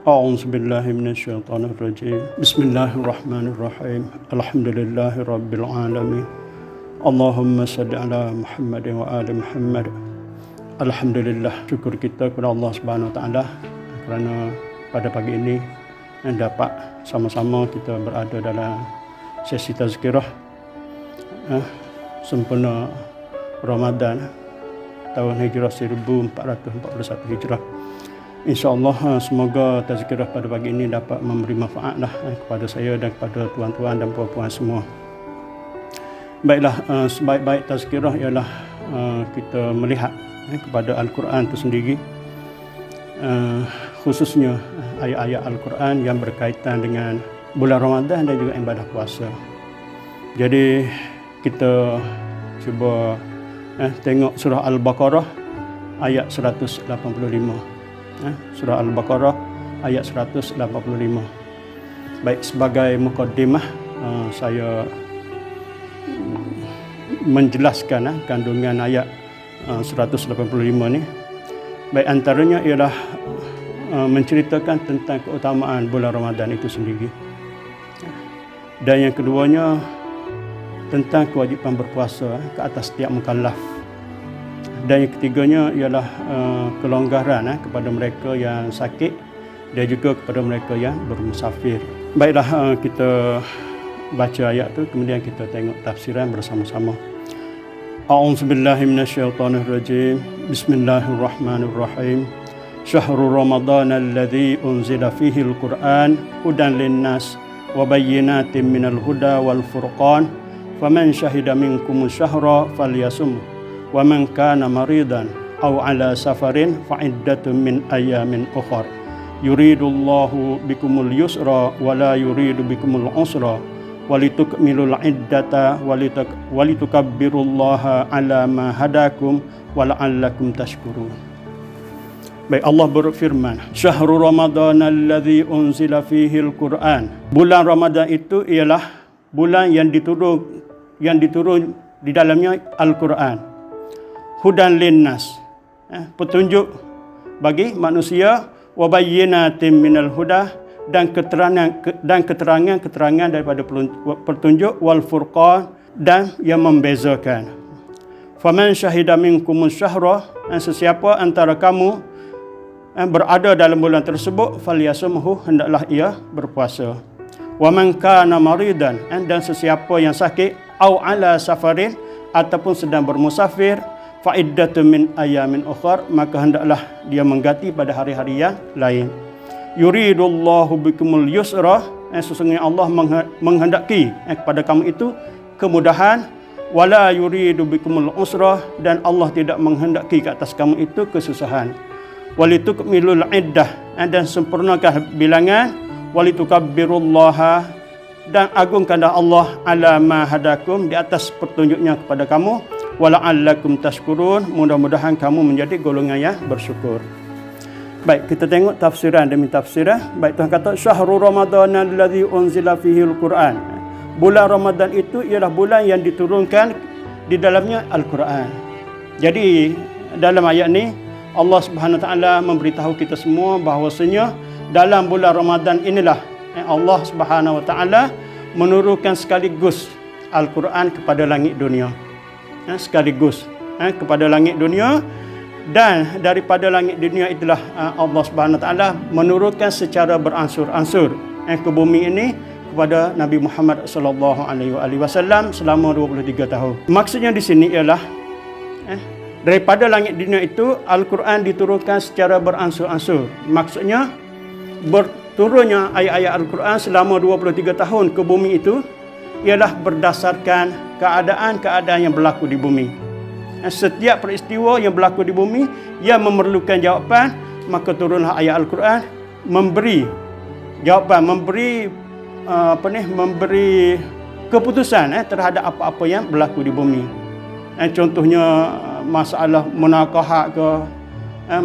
A'udzubillahi minasyaitonirrajim. Bismillahirrahmanirrahim. Alhamdulillahi rabbil alamin. Allahumma salli ala Muhammadin wa ali Muhammad. Alhamdulillah, syukur kita kepada Allah Subhanahu wa taala kerana pada pagi ini dapat sama-sama kita berada dalam sesi tazkirah sempena Ramadan tahun Hijrah 1441 Hijrah. InsyaAllah semoga tazkirah pada pagi ini dapat memberi manfaat kepada saya dan kepada tuan-tuan dan puan-puan semua. Baiklah, sebaik-baik tazkirah ialah kita melihat kepada Al-Quran itu sendiri, khususnya ayat-ayat Al-Quran yang berkaitan dengan bulan Ramadan dan juga ibadah puasa. Jadi kita cuba tengok surah Al-Baqarah ayat 185. Surah Al-Baqarah ayat 185. Baik, sebagai mukaddimah saya menjelaskan kandungan ayat 185 ni. Baik, antaranya ialah menceritakan tentang keutamaan bulan Ramadan itu sendiri. Dan yang keduanya tentang kewajipan berpuasa ke atas setiap mukallaf. Dan yang ketiganya ialah kelonggaran kepada mereka yang sakit dan juga kepada mereka yang bermusafir. Baiklah, kita baca ayat tu, kemudian kita tengok tafsiran bersama-sama. A'udzubillahi minasyaitonirrajim. Bismillahirrahmanirrahim. Syahrul Ramadan alladzi unzila fihi al-Qur'an hudan lin-nas wa bayyinatin minal huda wal furqan. Faman syahida minkum syahra falyasum. Wa man kana maridan aw ala safarin fa iddatun min ayamin ukhra yuridullahu bikumul yusra wa la yuridu bikumul usra walitukmilul iddata walitukabbirullaha ala ma hadakum wa la'allakum tashkurun. Baik, Allah berfirman, Syahrul Ramadan alladzi unzila fihi al-Quran. Bulan Ramadan itu ialah bulan yang diturun di dalamnya Al-Quran. Hudan linnas, petunjuk bagi manusia, wa bayyinatin minal huda, dan keterangan daripada petunjuk, wal furqan, dan yang membezakan. Faman syahida minkumus syahra, sesiapa antara kamu berada dalam bulan tersebut, falyasumhu, hendaklah ia berpuasa. Wa man kana maridan, dan sesiapa yang sakit, au ala safarin, ataupun sedang bermusafir, fa'iddatun min ayamin ukhar, maka hendaklah dia mengganti pada hari-hari yang lain. Yuridullahu bikumul yusra, sesungguhnya Allah menghendaki kepada kamu itu kemudahan, wala yuridu bikumul usra, dan Allah tidak menghendaki ke atas kamu itu kesusahan. Walitukmilul iddah, dan sempurnakan bilangan, walitukabbirullaha, dan agungkanlah Allah ala ma hadakum, di atas petunjuknya kepada kamu, wala'allakum tashkurun, mudah-mudahan kamu menjadi golongan yang bersyukur. Baik, kita tengok tafsiran demi tafsiran. Baik, Tuhan kata Syahrul Ramadan alladzi unzila fihi al-Quran. Bulan Ramadan itu ialah bulan yang diturunkan di dalamnya Al-Quran. Jadi dalam ayat ni Allah Subhanahu wa taala memberitahu kita semua bahawasanya dalam bulan Ramadan inilah Allah Subhanahu wa taala menurunkan sekaligus Al-Quran kepada langit dunia. Sekaligus kepada langit dunia, dan daripada langit dunia itulah Allah Subhanahu wa taala menurunkan secara beransur-ansur ke bumi ini kepada Nabi Muhammad sallallahu alaihi wasallam selama 23 tahun. Maksudnya di sini ialah daripada langit dunia itu Al-Quran diturunkan secara beransur-ansur. Maksudnya berturunnya ayat-ayat Al-Quran selama 23 tahun ke bumi itu ialah berdasarkan keadaan-keadaan yang berlaku di bumi. Setiap peristiwa yang berlaku di bumi yang memerlukan jawapan, maka turunlah ayat Al-Quran memberi jawapan, memberi keputusan terhadap apa-apa yang berlaku di bumi. Contohnya masalah munakahat ke,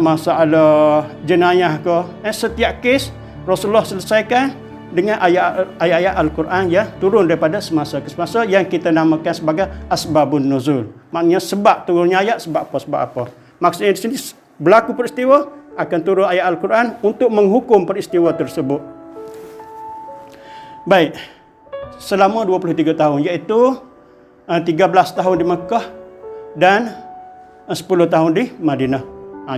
masalah jenayah ke, setiap kes Rasulullah selesaikan dengan ayat-ayat Al-Quran yang turun daripada semasa ke semasa, yang kita namakan sebagai asbabun nuzul. Maknanya sebab turunnya ayat, sebab apa. Maksudnya di sini berlaku peristiwa, akan turun ayat Al-Quran untuk menghukum peristiwa tersebut. Baik, selama 23 tahun, iaitu 13 tahun di Mekah dan 10 tahun di Madinah.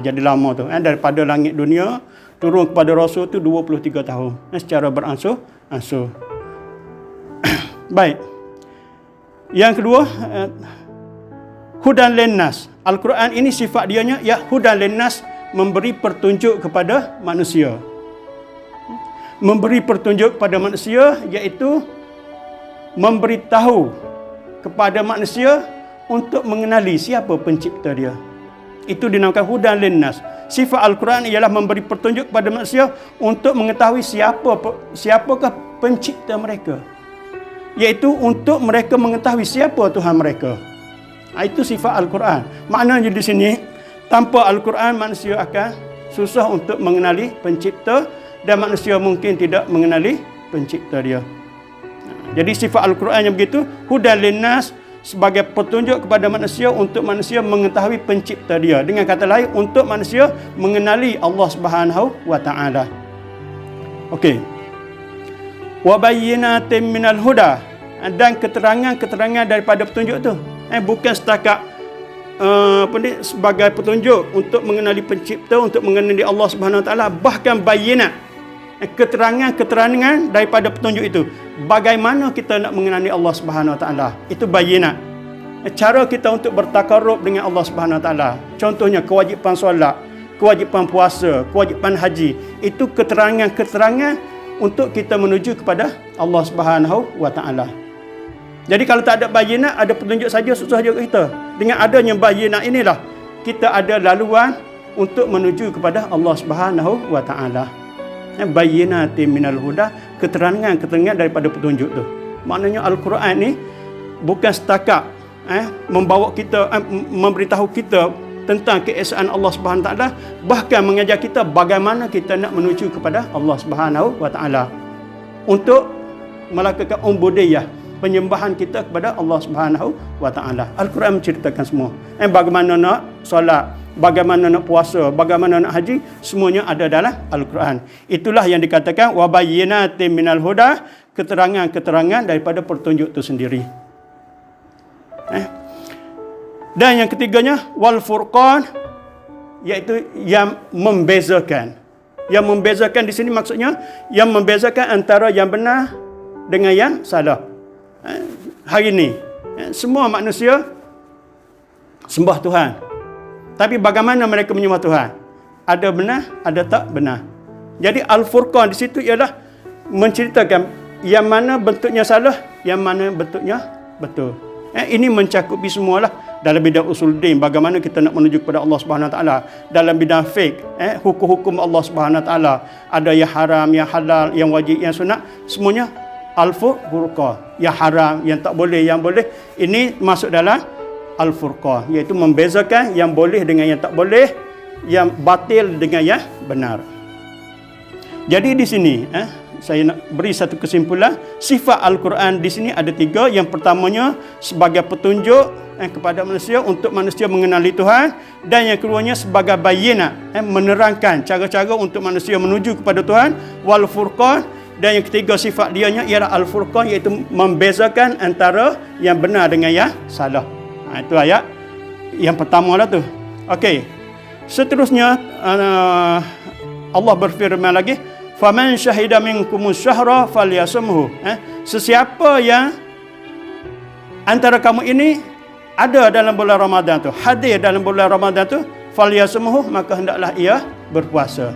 Jadi lama tu. Daripada langit dunia turun kepada Rasul tu 23 tahun. Secara beransur-ansur. Baik. Yang kedua, hudan linnas. Al-Quran ini sifat dianya ya hudan linnas, memberi petunjuk kepada manusia. Memberi petunjuk kepada manusia iaitu memberitahu kepada manusia untuk mengenali siapa pencipta dia. Itu dinamakan hudan linnas. Sifat Al-Quran ialah memberi petunjuk kepada manusia untuk mengetahui siapakah pencipta mereka. Iaitu untuk mereka mengetahui siapa Tuhan mereka. Itu sifat Al-Quran. Maknanya di sini, tanpa Al-Quran manusia akan susah untuk mengenali pencipta dan manusia mungkin tidak mengenali pencipta dia. Jadi sifat Al-Quran yang begitu, hudan linnas, sebagai petunjuk kepada manusia untuk manusia mengetahui pencipta dia. Dengan kata lain, untuk manusia mengenali Allah Subhanahu wa taala. Okey. Wa bayyinatin minal huda, dan keterangan-keterangan daripada petunjuk tu. Bukan setakat sebagai petunjuk untuk mengenali pencipta, untuk mengenali Allah Subhanahu wa taala, bahkan bayyinat, keterangan-keterangan daripada petunjuk itu. Bagaimana kita nak mengenali Allah Subhanahu wa taala? Itu bayyinat. Cara kita untuk bertakarrub dengan Allah Subhanahu wa taala. Contohnya kewajipan solat, kewajipan puasa, kewajipan haji. Itu keterangan-keterangan untuk kita menuju kepada Allah Subhanahu wa taala. Jadi kalau tak ada bayyinat, ada petunjuk saja, susah juga kita. Dengan adanya bayyinat inilah kita ada laluan untuk menuju kepada Allah Subhanahu wa taala. Bayyinatin minal huda, keterangan-keterangan daripada petunjuk tu. Maknanya Al-Quran ni bukan setakat membawa kita, memberitahu kita tentang keesaan Allah Subhanahu wa taala, bahkan mengajar kita bagaimana kita nak menuju kepada Allah Subhanahu wa taala untuk melakukan ubudiyah, penyembahan kita kepada Allah Subhanahu wa taala. Al-Quran menceritakan semua. Bagaimana nak solat, bagaimana nak puasa, bagaimana nak haji, semuanya ada dalam Al-Quran. Itulah yang dikatakan wa bayyinatin minal huda, keterangan-keterangan daripada petunjuk itu sendiri. Dan yang ketiganya wal furqan, iaitu yang membezakan. Yang membezakan di sini maksudnya yang membezakan antara yang benar dengan yang salah. Hari ini semua manusia sembah Tuhan. Tapi bagaimana mereka menyembah Tuhan? Ada benar, ada tak benar. Jadi Al-Furqan di situ ialah menceritakan yang mana bentuknya salah, yang mana bentuknya betul. Ini mencakupi semualah dalam bidang usuluddin, bagaimana kita nak menuju kepada Allah Subhanahu wa taala. Dalam bidang fiqh, hukum-hukum Allah Subhanahu wa taala, ada yang haram, yang halal, yang wajib, yang sunat, semuanya Al-Furqan. Yang haram, yang tak boleh, yang boleh, ini masuk dalam Al-Furqan, iaitu membezakan yang boleh dengan yang tak boleh, yang batil dengan yang benar. Jadi di sini saya nak beri satu kesimpulan, sifat Al-Quran di sini ada 3. Yang pertamanya sebagai petunjuk kepada manusia untuk manusia mengenali Tuhan, dan yang keduanya sebagai bayyinat, menerangkan cara-cara untuk manusia menuju kepada Tuhan, wal furqan, dan yang ketiga sifat dianya ialah Al-Furqan, iaitu membezakan antara yang benar dengan yang salah. Itu ayat yang pertama lah tu. Okey. Seterusnya Allah berfirman lagi, faman syahida minkumus syahra falyasumhu. Sesiapa yang antara kamu ini ada dalam bulan Ramadan tu, hadir dalam bulan Ramadan tu, falyasumhu, maka hendaklah ia berpuasa.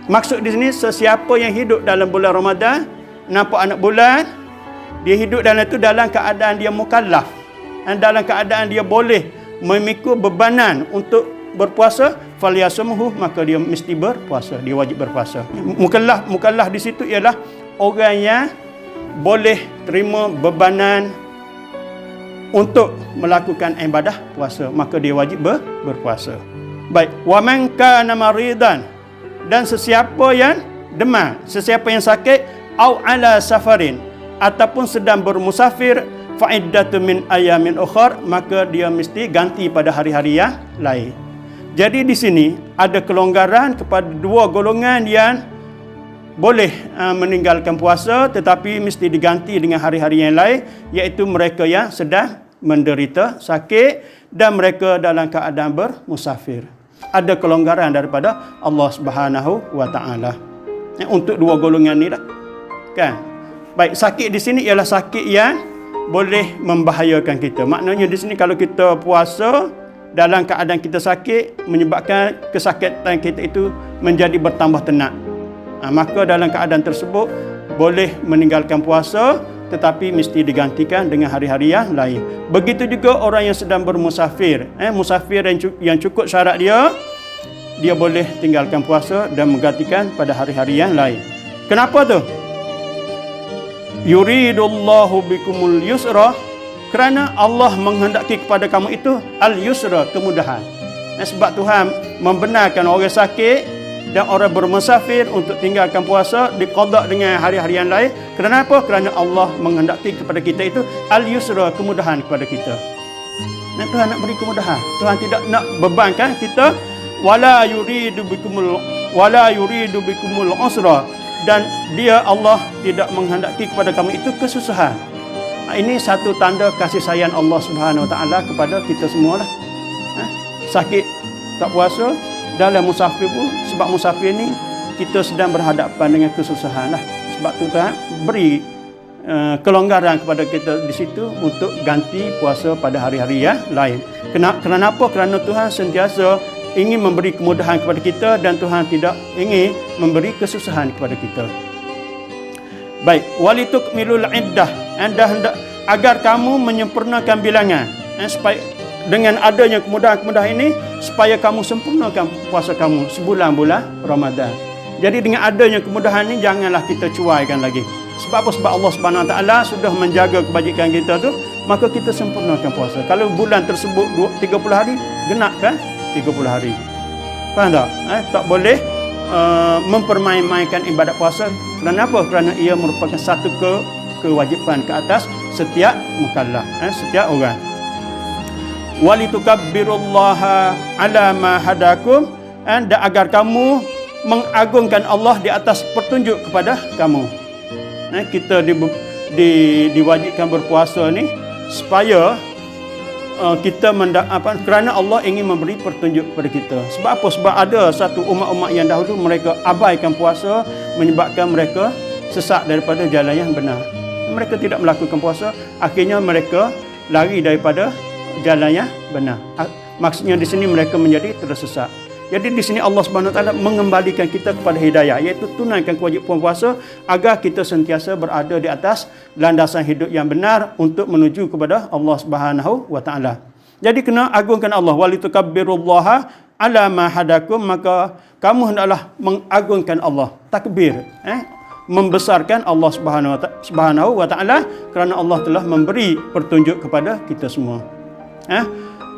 Maksud di sini, sesiapa yang hidup dalam bulan Ramadan, nampak anak bulan, dia hidup dalam itu dalam keadaan dia mukallaf, dan dalam keadaan dia boleh memikul bebanan untuk berpuasa, falyasumhu, maka dia mesti berpuasa, dia wajib berpuasa. Mukallaf di situ ialah orang yang boleh terima bebanan untuk melakukan ibadah puasa, maka dia wajib berpuasa. Baik, wa man kana maridan, dan sesiapa yang demam, sesiapa yang sakit, au ala safarin, ataupun sedang bermusafir, fa'iddatu min ayamin ukhar, maka dia mesti ganti pada hari-hari yang lain. Jadi di sini ada kelonggaran kepada dua golongan yang boleh meninggalkan puasa tetapi mesti diganti dengan hari-hari yang lain, iaitu mereka yang sedang menderita sakit dan mereka dalam keadaan bermusafir. Ada kelonggaran daripada Allah Subhanahu wa taala untuk dua golongan ni lah. Kan? Baik, sakit di sini ialah sakit yang boleh membahayakan kita. Maknanya di sini kalau kita puasa dalam keadaan kita sakit, menyebabkan kesakitan kita itu menjadi bertambah tenat. Maka dalam keadaan tersebut boleh meninggalkan puasa tetapi mesti digantikan dengan hari-hari yang lain. Begitu juga orang yang sedang bermusafir. Musafir yang cukup syarat dia boleh tinggalkan puasa dan menggantikan pada hari-hari yang lain. Kenapa tu? Yuridullahu bikumul yusra, kerana Allah menghendaki kepada kamu itu al-yusra, kemudahan. Sebab Tuhan membenarkan orang sakit dan orang bermusafir untuk tinggalkan puasa diqada dengan hari-hari yang lain. Kenapa? Kerana Allah menghendaki kepada kita itu al-yusra, kemudahan kepada kita. Tuhan nak beri kemudahan. Tuhan tidak nak bebankan kita. Wala yuridu bikumul usra, dan dia Allah tidak menghendaki kepada kamu itu kesusahan. Ini satu tanda kasih sayang Allah Subhanahu wa taala kepada kita semualah. Sakit tak puasa, dalam musafir pun, sebab musafir ni kita sedang berhadapan dengan kesusahan lah. Sebab tu Tuhan beri kelonggaran kepada kita di situ untuk ganti puasa pada hari-hari yang lain. Kenapa? Kerana Tuhan sentiasa ingin memberi kemudahan kepada kita dan Tuhan tidak ingin memberi kesusahan kepada kita. Baik, walitukmilul iddah, anda hendak agar kamu menyempurnakan bilangan. Supaya dengan adanya kemudahan-kemudahan ini, supaya kamu sempurnakan puasa kamu sebulan-bulan Ramadan. Jadi dengan adanya kemudahan ini, janganlah kita cuaikan lagi. Sebab apa? Sebab Allah Subhanahu wa taala sudah menjaga kebajikan kita tu, maka kita sempurnakan puasa. Kalau bulan tersebut 30 hari, genapkan 30 hari. Faham tak? Tak boleh mempermain-mainkan ibadat puasa. Kerana apa? Kerana ia merupakan satu kewajipan ke atas setiap mukallaf, setiap orang. Walitukabbirullaha ala ma hadakum, dan agar kamu mengagungkan Allah di atas petunjuk kepada kamu. Kita diwajibkan berpuasa ni supaya kita kerana Allah ingin memberi petunjuk kepada kita. Sebab apa? Sebab ada satu umat-umat yang dahulu mereka abaikan puasa, menyebabkan mereka sesat daripada jalan yang benar. Mereka tidak melakukan puasa, akhirnya mereka lari daripada jalan yang benar. Maksudnya di sini mereka menjadi tersesat. Jadi di sini Allah Subhanahu wa taala mengembalikan kita kepada hidayah, iaitu tunaikan kewajipan puasa agar kita sentiasa berada di atas landasan hidup yang benar untuk menuju kepada Allah Subhanahu wa taala. Jadi kena agungkan Allah. Walitukabbirullaha ala ma hadakum, maka kamu hendaklah mengagungkan Allah. Takbir, membesarkan Allah Subhanahu wa taala kerana Allah telah memberi petunjuk kepada kita semua.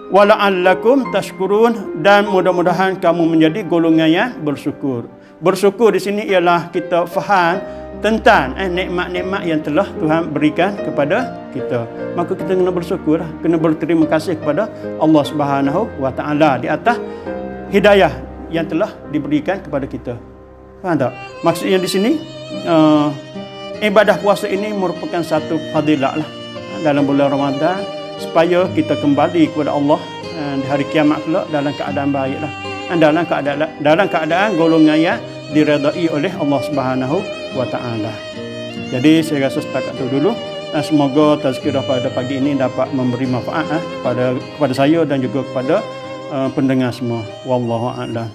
Wala'allakum tashkurun, dan mudah-mudahan kamu menjadi golongan yang bersyukur. Bersyukur di sini ialah kita faham tentang nikmat-nikmat yang telah Tuhan berikan kepada kita. Maka kita kena bersyukur, kena berterima kasih kepada Allah Subhanahu wa taala di atas hidayah yang telah diberikan kepada kita. Faham tak? Maksudnya di sini ibadah puasa ini merupakan satu fadilah lah dalam bulan Ramadan, supaya kita kembali kepada Allah di hari kiamat pula dalam keadaan baiklah, dalam keadaan golongan yang diredai oleh Allah Subhanahu wa taala. Jadi saya rasa setakat itu dulu. Semoga tazkirah pada pagi ini dapat memberi manfaat kepada saya dan juga kepada pendengar semua. Wallahu a'lam.